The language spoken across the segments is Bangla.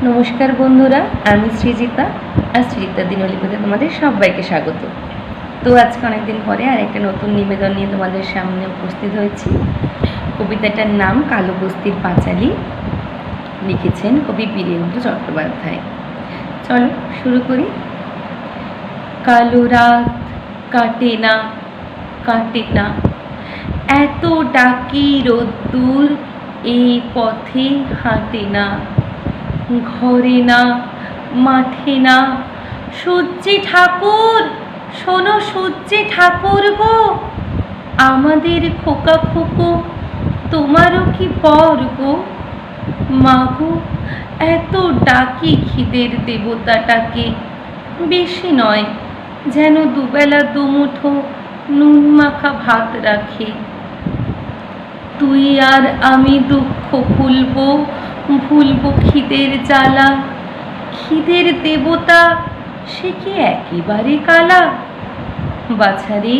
নমস্কার বন্ধুরা, আমি সৃজিতা আর সৃজিতা দিনলিপিতে তোমাদের সবাইকে স্বাগত। তো আজকে অনেকদিন পরে আর একটা নতুন নিবেদন নিয়ে তোমাদের সামনে উপস্থিত হয়েছি। কবিতাটার নাম কালো বস্তির পাঁচালী, লিখেছেন কবি বীরেন্দ্র চট্টোপাধ্যায়। চলো শুরু করি। কালো রাত কাটে না কাটে না, এত ডাকি রোদ্দুর এই পথে হাঁটে না। ঘরে না মাঠে না, সূর্যে ঠাকুর শোনো, সূর্যে ঠাকুর গো, আমাদের খোকা খোকো তোমারও কি পর গো। মাগো এত ডাকি খিদের দেবতাটাকে, বেশি নয় যেন দুবেলা দুমুঠো নুন মাখা ভাত রাখে। তুই আর আমি দুঃখ ভুলবো ভুলবো খিদের জ্বালা, খিদের দেবতা সে কি একেবারে কালা। বাছারে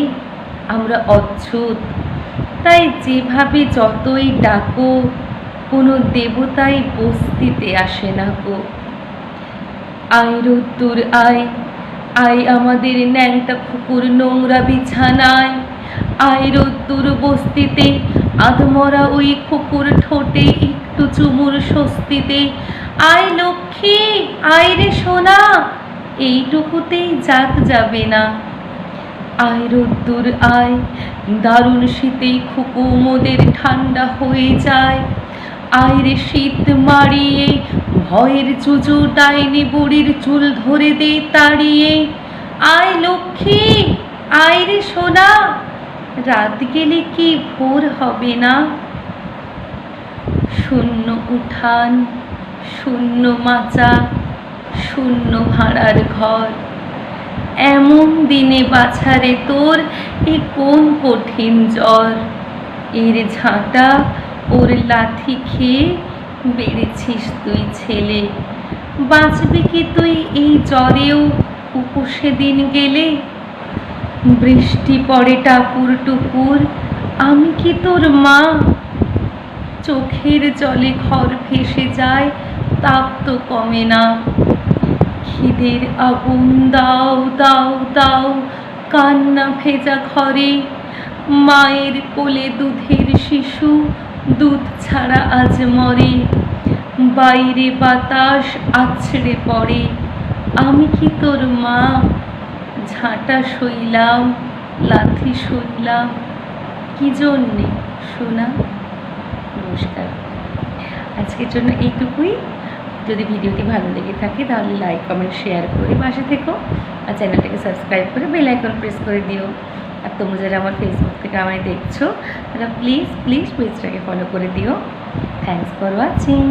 আমরা অচ্ছুত, তাই যেভাবে যতই ডাকো কোনো দেবতাই বস্তিতে আসে না গো। আয় রোদ্দুর আয়, আয় আমাদের ন্যাংটা কুকুর নোংরা বিছানায়। আয় রোদ্দুর বস্তিতে আধমরা ওই কুকুর ঠোঁটে একটু চুমুর স্বস্তিতে। আয় লক্ষ্মী আয় রে সোনা, এইটুকুতেই জাগ যাবে না। আয় রোদ্দুর আয়, দারুণ শীতেই খুকু মোদের ঠান্ডা হয়ে যায়। আয় রে শীত মারিয়ে, ভয়ের জুজু ডাইনি বুড়ির চুল ধরে দে তাড়িয়ে। আয় লক্ষ্মী আয় রে সোনা, রাত গেলে কি ভোর হবে না। শূন্য উঠান, শূন্য মাচা, শূন্য ভাড়ার ঘর, এমন দিনে বাছারে তোর এ কোন কঠিন জ্বর। এর ঝাঁটা ওর লাথি খেয়ে বেড়েছিস তুই ছেলে, বাঁচবি কি তুই এই জ্বরেও উপসে দিন গেলে। বৃষ্টি পড়ে টাপুর টুপুর, আমি কি তোর মা, চোখের জলে ঘর ভেসে যায় তাপ তো কমে না। খিদের আগুন দাও দাও দাও, কান্না ভেজা ঘরে, মায়ের কোলে দুধের শিশু দুধ ছাড়া আজ মরে। বাইরে বাতাস আছড়ে পড়ে, আমি কি তোর মা, ঝাঁটা সইলাম লাথি সইলাম কি জন্যে শোনা। নমস্কার, আজকের জন্য এইটুকুই। যদি ভিডিওটি ভালো লেগে থাকে তাহলে লাইক কমেন্ট শেয়ার করে পাশে থেকো, আর চ্যানেলটাকে সাবস্ক্রাইব করে বেল আইকন প্রেস করে দিও। আর তোমরা যারা আমার ফেসবুক থেকে আমায় দেখছো তারা প্লিজ প্লিজ পেজটাকে ফলো করে দিও। Thanks for watching.